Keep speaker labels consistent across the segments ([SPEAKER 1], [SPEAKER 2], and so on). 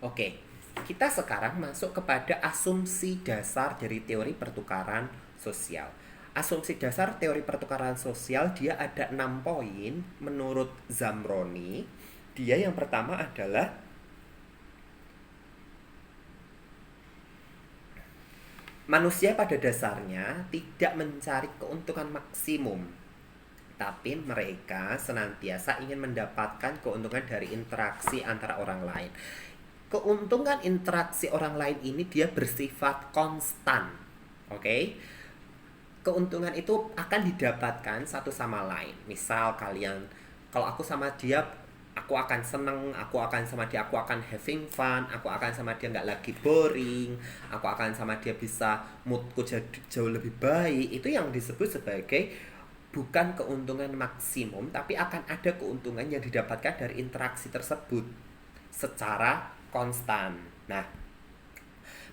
[SPEAKER 1] Oke, kita sekarang masuk kepada asumsi dasar dari teori pertukaran sosial. Asumsi dasar teori pertukaran sosial dia ada 6 poin menurut Zamroni. Dia yang pertama adalah manusia pada dasarnya tidak mencari keuntungan maksimum, tapi mereka senantiasa ingin mendapatkan keuntungan dari interaksi antara orang lain. Keuntungan interaksi orang lain ini dia bersifat konstan. Oke? Keuntungan itu akan didapatkan satu sama lain. Misal kalian, kalau aku sama dia, aku akan seneng, aku akan sama dia, aku akan having fun, aku akan sama dia nggak lagi boring, aku akan sama dia bisa moodku jadi jauh lebih baik. Itu yang disebut sebagai bukan keuntungan maksimum, tapi akan ada keuntungan yang didapatkan dari interaksi tersebut secara konstan. Nah,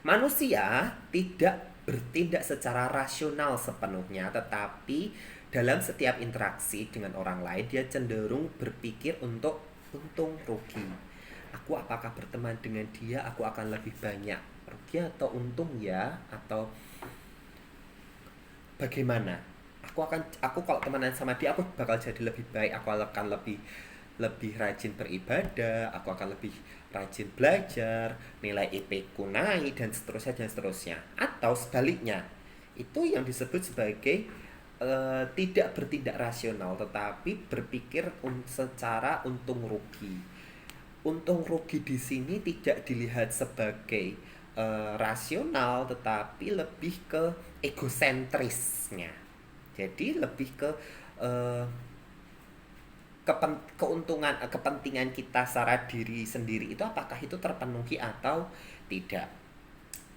[SPEAKER 1] manusia tidak bertindak secara rasional sepenuhnya, tetapi dalam setiap interaksi dengan orang lain dia cenderung berpikir untuk untung rugi. Aku apakah berteman dengan dia aku akan lebih banyak rugi atau untung ya, atau bagaimana? Aku kalau temenan sama dia aku bakal jadi lebih baik, aku akan lebih lebih rajin beribadah, aku akan lebih rajin belajar, nilai IP ku naik dan seterusnya dan seterusnya. Atau sebaliknya, itu yang disebut sebagai tidak bertindak rasional tetapi berpikir secara untung rugi. Untung rugi di sini tidak dilihat sebagai rasional tetapi lebih ke egosentrisnya. Jadi lebih ke eh, keuntungan kepentingan kita secara diri sendiri itu apakah itu terpenuhi atau tidak.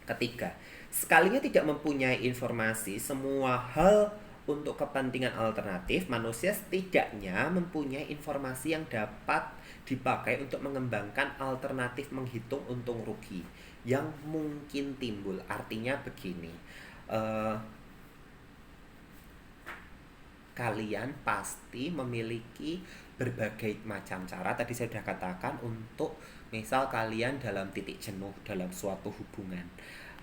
[SPEAKER 1] Ketiga, sekalinya tidak mempunyai informasi semua hal untuk kepentingan alternatif, manusia setidaknya mempunyai informasi yang dapat dipakai untuk mengembangkan alternatif menghitung untung rugi yang mungkin timbul. Artinya begini, eh, kalian pasti memiliki berbagai macam cara tadi saya sudah katakan untuk misal kalian dalam titik jenuh dalam suatu hubungan,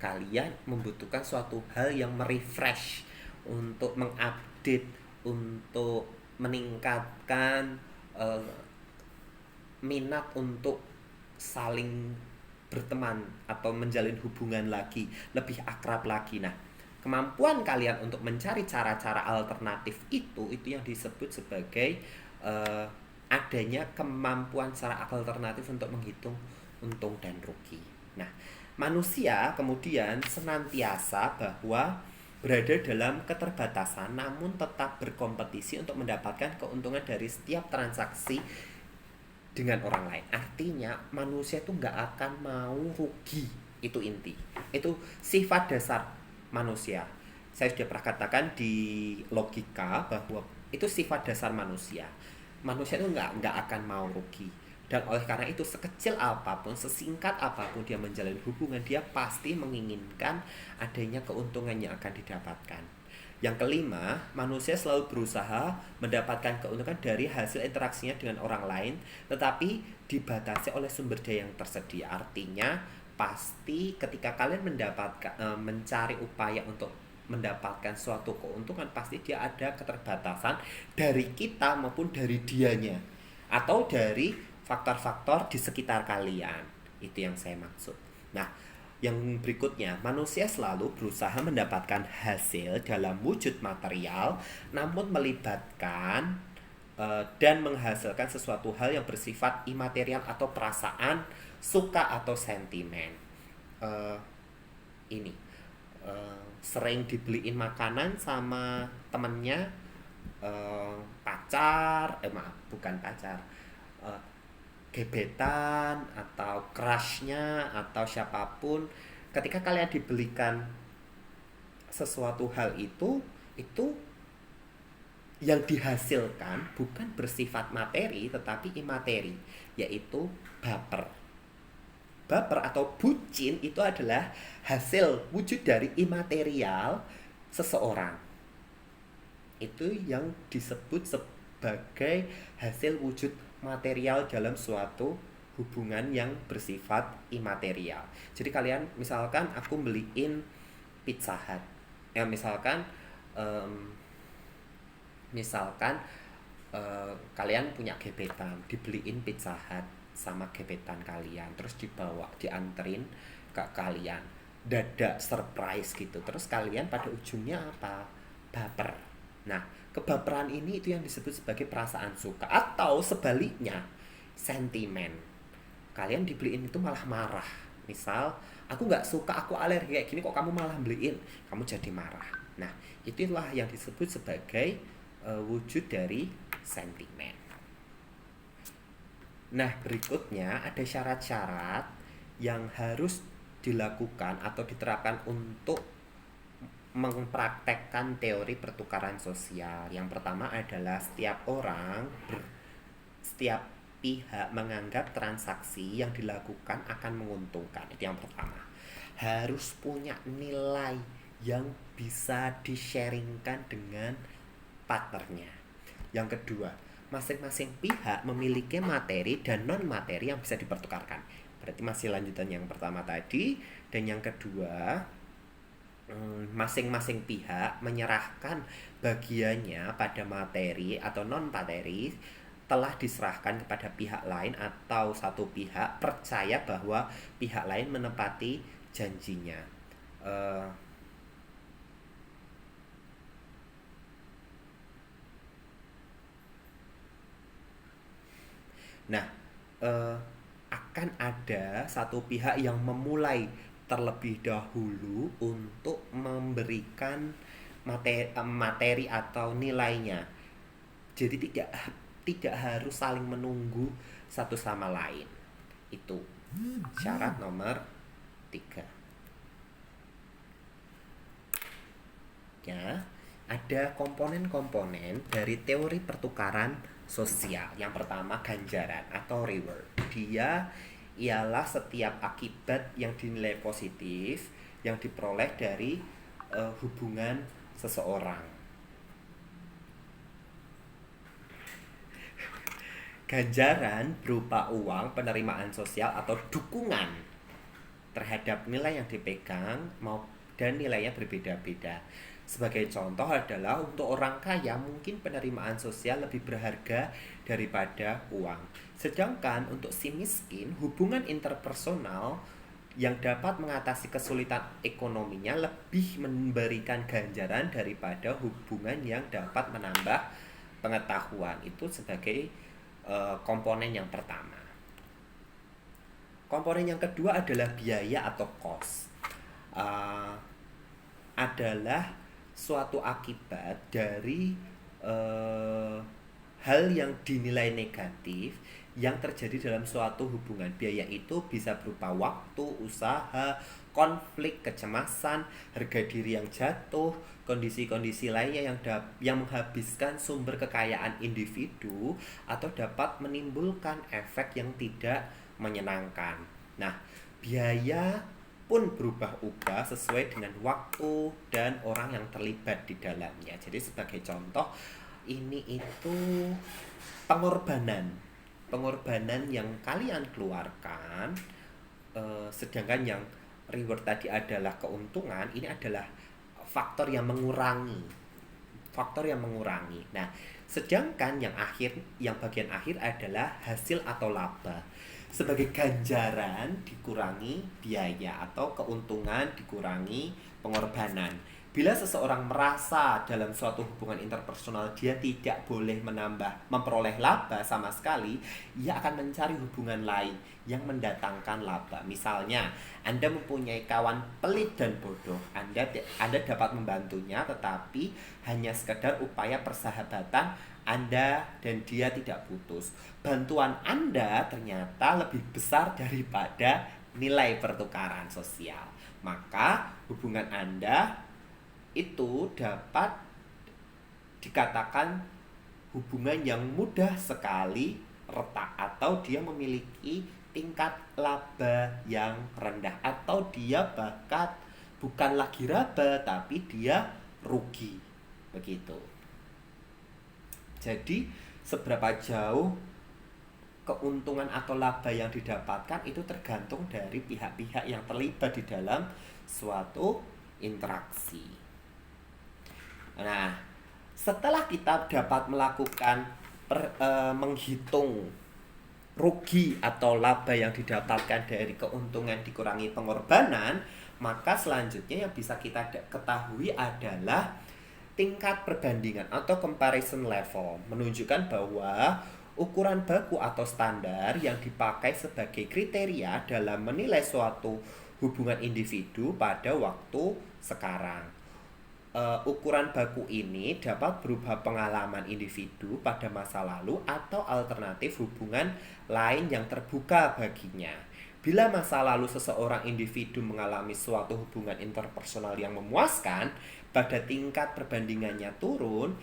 [SPEAKER 1] kalian membutuhkan suatu hal yang merefresh untuk mengupdate, untuk meningkatkan eh, minat untuk saling berteman atau menjalin hubungan lagi, lebih akrab lagi. Nah, kemampuan kalian untuk mencari cara-cara alternatif itu yang disebut sebagai eh, adanya kemampuan secara alternatif untuk menghitung untung dan rugi. Nah, manusia kemudian senantiasa bahwa berada dalam keterbatasan namun tetap berkompetisi untuk mendapatkan keuntungan dari setiap transaksi dengan orang lain. Artinya manusia itu nggak akan mau rugi. Itu inti. Itu sifat dasar manusia. Saya sudah pernah katakan di logika bahwa itu sifat dasar manusia. Manusia itu nggak akan mau rugi. Dan oleh karena itu sekecil apapun, sesingkat apapun dia menjalin hubungan, dia pasti menginginkan adanya keuntungan yang akan didapatkan. Yang kelima, manusia selalu berusaha mendapatkan keuntungan dari hasil interaksinya dengan orang lain, tetapi dibatasi oleh sumber daya yang tersedia. Artinya, pasti ketika kalian mencari upaya untuk mendapatkan suatu keuntungan, pasti dia ada keterbatasan dari kita maupun dari dianya, atau dari faktor-faktor di sekitar kalian. Itu yang saya maksud. Nah, yang berikutnya, manusia selalu berusaha mendapatkan hasil dalam wujud material, namun melibatkan dan menghasilkan sesuatu hal yang bersifat imaterial atau perasaan, suka atau sentimen. Eh, ini sering dibeliin makanan sama temennya, pacar, maaf, bukan pacar, eh, gebetan atau crushnya atau siapapun, ketika kalian dibelikan sesuatu hal itu yang dihasilkan bukan bersifat materi tetapi imateri, yaitu baper. Baper atau bucin itu adalah hasil wujud dari imaterial seseorang. Itu yang disebut sebagai hasil wujud material dalam suatu hubungan yang bersifat imaterial. Jadi kalian misalkan aku beliin Pizza Hut, ya em, misalkan kalian punya gebetan, dibeliin Pizza Hut sama gebetan kalian, terus dibawa dianterin ke kalian, dadak surprise gitu, terus kalian pada ujungnya apa? Baper. Nah, kebaperan ini itu yang disebut sebagai perasaan suka, atau sebaliknya sentimen. Kalian dibeliin itu malah marah. Misal, aku nggak suka, aku alergi kayak gini, kok kamu malah beliin, kamu jadi marah. Nah, itulah yang disebut sebagai wujud dari sentimen. Nah, berikutnya ada syarat-syarat yang harus dilakukan atau diterapkan untuk mempraktekkan teori pertukaran sosial. Yang pertama adalah setiap pihak menganggap transaksi yang dilakukan akan menguntungkan. Itu yang pertama. Harus punya nilai yang bisa di-sharingkan dengan partnernya. Yang kedua, masing-masing pihak memiliki materi dan non-materi yang bisa dipertukarkan. Berarti masih lanjutan yang pertama tadi. Dan yang kedua, masing-masing pihak menyerahkan bagiannya pada materi atau non-materi telah diserahkan kepada pihak lain, atau satu pihak percaya bahwa pihak lain menepati janjinya. Eh, Nah, eh, akan ada satu pihak yang memulai terlebih dahulu untuk memberikan materi atau nilainya. Jadi tidak harus saling menunggu satu sama lain. Itu syarat nomor 3. Ya, ada komponen-komponen dari teori pertukaran sosial. Yang pertama, ganjaran atau reward. Dia ialah setiap akibat yang dinilai positif yang diperoleh dari hubungan seseorang. Ganjaran berupa uang, penerimaan sosial atau dukungan terhadap nilai yang dipegang dan nilainya berbeda-beda. Sebagai contoh adalah untuk orang kaya mungkin penerimaan sosial lebih berharga daripada uang. Sedangkan untuk si miskin, hubungan interpersonal yang dapat mengatasi kesulitan ekonominya lebih memberikan ganjaran daripada hubungan yang dapat menambah pengetahuan. Itu sebagai komponen yang pertama. Komponen yang kedua adalah biaya atau cost. Adalah suatu akibat dari hal yang dinilai negatif yang terjadi dalam suatu hubungan. Biaya itu bisa berupa waktu, usaha, konflik, kecemasan, harga diri yang jatuh, kondisi-kondisi lainnya yang menghabiskan sumber kekayaan individu atau dapat menimbulkan efek yang tidak menyenangkan. Nah, biaya pun berubah-ubah sesuai dengan waktu dan orang yang terlibat di dalamnya. Jadi sebagai contoh, ini itu pengorbanan yang kalian keluarkan, sedangkan yang reward tadi adalah keuntungan. Ini adalah faktor yang mengurangi. Nah, sedangkan yang bagian akhir adalah hasil atau laba. Sebagai ganjaran dikurangi biaya atau keuntungan dikurangi pengorbanan. Bila seseorang merasa dalam suatu hubungan interpersonal dia tidak boleh memperoleh laba sama sekali, ia akan mencari hubungan lain yang mendatangkan laba. Misalnya, Anda mempunyai kawan pelit dan bodoh. Anda dapat membantunya, tetapi hanya sekedar upaya persahabatan Anda dan dia tidak putus. Bantuan Anda ternyata lebih besar daripada nilai pertukaran sosial. Maka hubungan Anda itu dapat dikatakan hubungan yang mudah sekali retak, atau dia memiliki tingkat laba yang rendah, atau dia bahkan bukan lagi laba tapi dia rugi. Begitu. Jadi seberapa jauh keuntungan atau laba yang didapatkan itu tergantung dari pihak-pihak yang terlibat di dalam suatu interaksi. Nah, setelah kita dapat melakukan menghitung rugi atau laba yang didapatkan dari keuntungan dikurangi pengorbanan, maka selanjutnya yang bisa kita ketahui adalah tingkat perbandingan atau comparison level, menunjukkan bahwa ukuran baku atau standar yang dipakai sebagai kriteria dalam menilai suatu hubungan individu pada waktu sekarang. Ukuran baku ini dapat berupa pengalaman individu pada masa lalu atau alternatif hubungan lain yang terbuka baginya. Bila masa lalu seseorang individu mengalami suatu hubungan interpersonal yang memuaskan, pada tingkat perbandingannya turun.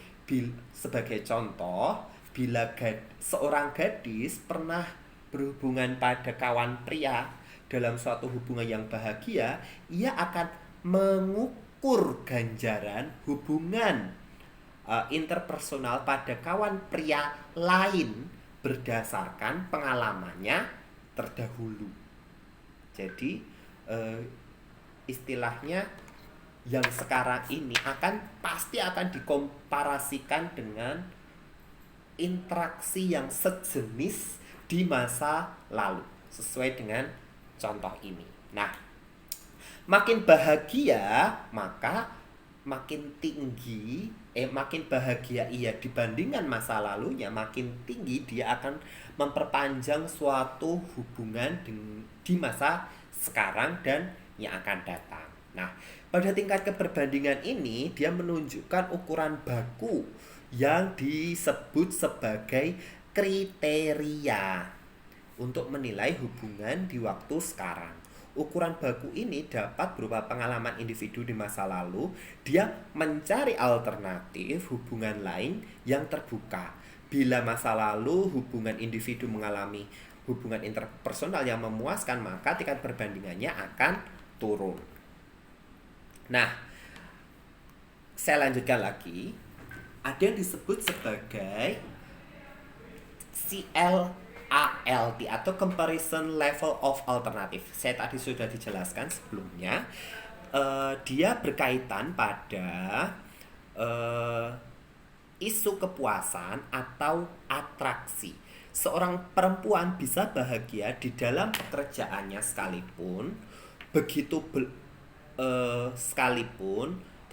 [SPEAKER 1] Sebagai contoh, bila seorang gadis pernah berhubungan pada kawan pria dalam suatu hubungan yang bahagia, ia akan mengukur ganjaran hubungan interpersonal pada kawan pria lain berdasarkan pengalamannya terdahulu. Jadi istilahnya yang sekarang ini pasti akan dikomparasikan dengan interaksi yang sejenis di masa lalu sesuai dengan contoh ini. Nah, makin bahagia maka makin bahagia ia dibandingkan masa lalunya, makin tinggi dia akan memperpanjang suatu hubungan di masa sekarang dan yang akan datang. Nah, pada tingkat keperbandingan ini dia menunjukkan ukuran baku yang disebut sebagai kriteria untuk menilai hubungan di waktu sekarang. Ukuran baku ini dapat berupa pengalaman individu di masa lalu. Dia mencari alternatif hubungan lain yang terbuka. Bila masa lalu hubungan individu mengalami hubungan interpersonal yang memuaskan, maka tingkat perbandingannya akan turun. Nah, saya lanjutkan lagi. Ada yang disebut sebagai CLALT atau Comparison Level of Alternative. Saya tadi sudah dijelaskan sebelumnya. Dia berkaitan pada isu kepuasan atau atraksi. Seorang perempuan bisa bahagia di dalam pekerjaannya sekalipun,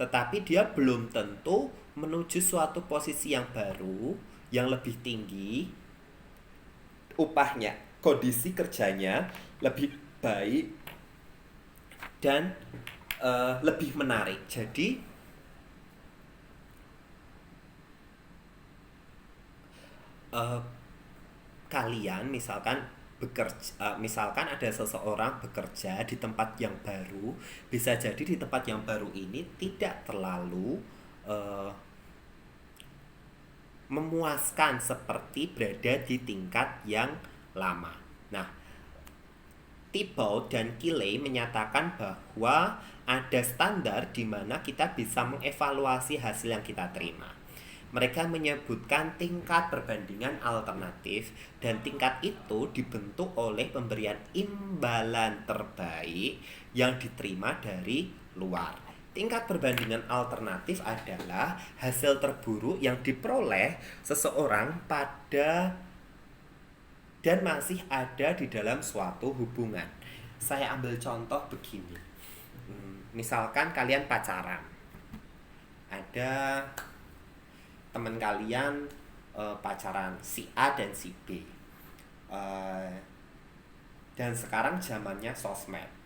[SPEAKER 1] tetapi dia belum tentu menuju suatu posisi yang baru, yang lebih tinggi, upahnya, kondisi kerjanya lebih baik dan lebih menarik. Jadi kalian misalkan ada seseorang bekerja di tempat yang baru, bisa jadi di tempat yang baru ini tidak terlalu memuaskan seperti berada di tingkat yang lama. Nah, Thibault dan Kiley menyatakan bahwa ada standar di mana kita bisa mengevaluasi hasil yang kita terima. Mereka menyebutkan tingkat perbandingan alternatif, dan tingkat itu dibentuk oleh pemberian imbalan terbaik yang diterima dari luar. Tingkat perbandingan alternatif adalah hasil terburuk yang diperoleh seseorang pada dan masih ada di dalam suatu hubungan. Saya ambil contoh begini. Misalkan kalian pacaran. Ada teman kalian pacaran si A dan si B. Dan sekarang zamannya sosmed.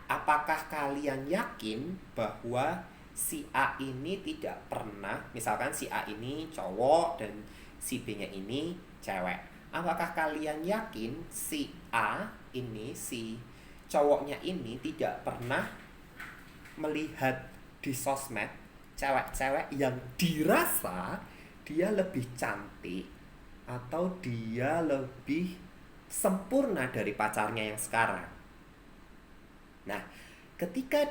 [SPEAKER 1] Apakah kalian yakin bahwa si A ini tidak pernah, misalkan si A ini cowok dan si B-nya ini cewek. Apakah kalian yakin si A ini, si cowoknya ini tidak pernah melihat di sosmed cewek-cewek yang dirasa dia lebih cantik atau dia lebih sempurna dari pacarnya yang sekarang? Nah, ketika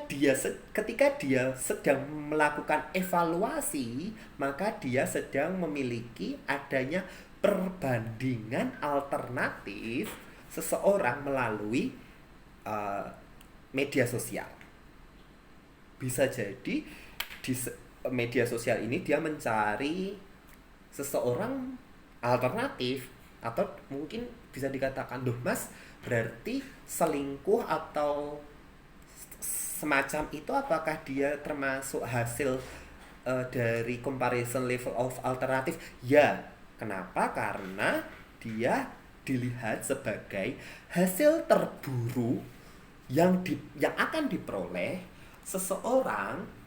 [SPEAKER 1] dia sedang melakukan evaluasi, maka dia sedang memiliki adanya perbandingan alternatif seseorang melalui uh, media sosial. Bisa jadi di media sosial ini dia mencari seseorang alternatif, atau mungkin bisa dikatakan, "Duh, Mas, berarti selingkuh atau semacam itu apakah dia termasuk hasil dari comparison level of alternatif?" Ya, kenapa? Karena dia dilihat sebagai hasil terburuk yang akan diperoleh seseorang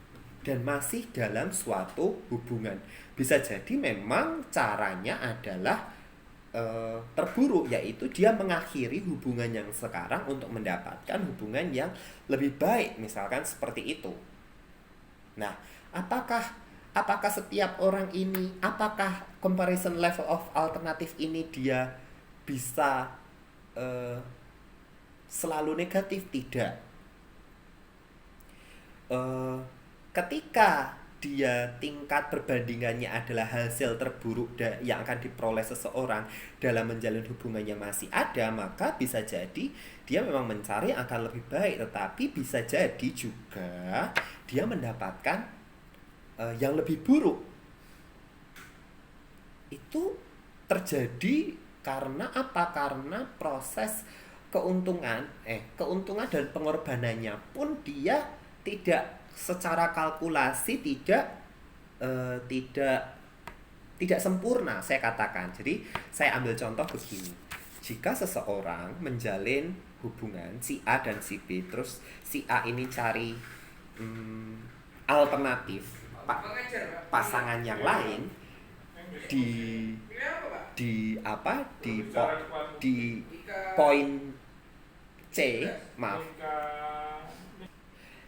[SPEAKER 1] dan masih dalam suatu hubungan. Bisa jadi memang caranya adalah terburuk, yaitu dia mengakhiri hubungan yang sekarang untuk mendapatkan hubungan yang lebih baik, misalkan seperti itu. Nah, apakah apakah setiap orang ini, apakah comparison level of alternatif ini dia bisa eh, selalu negatif? Tidak. eh, Ketika dia tingkat perbandingannya adalah hasil terburuk yang akan diperoleh seseorang dalam menjalin hubungan yang masih ada, maka bisa jadi dia memang mencari yang akan lebih baik, tetapi bisa jadi juga dia mendapatkan yang lebih buruk. Itu terjadi karena apa? Karena proses keuntungan dan pengorbanannya pun dia tidak secara kalkulasi, tidak tidak sempurna, saya katakan. Jadi saya ambil contoh begini: jika seseorang menjalin hubungan si A dan si B, terus si A ini cari alternatif pasangan yang lain di di poin C, maaf,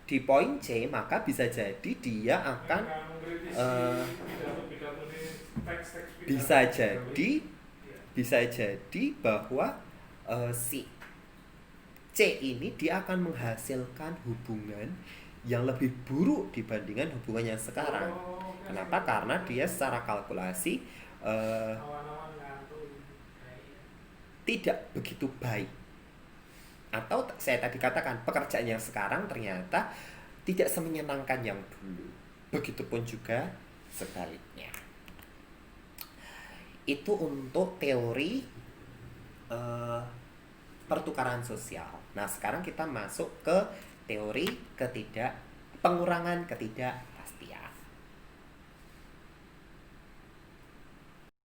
[SPEAKER 1] di poin C, maka bisa jadi dia akan bisa jadi bahwa si C ini dia akan menghasilkan hubungan yang lebih buruk dibandingkan hubungan yang sekarang. Kenapa? Karena dia secara kalkulasi tidak begitu baik. Atau saya tadi katakan, pekerjaan yang sekarang ternyata tidak semenyenangkan yang dulu. Begitupun juga sebaliknya. Itu untuk teori pertukaran sosial. Nah, sekarang kita masuk ke teori pengurangan ketidakpastian.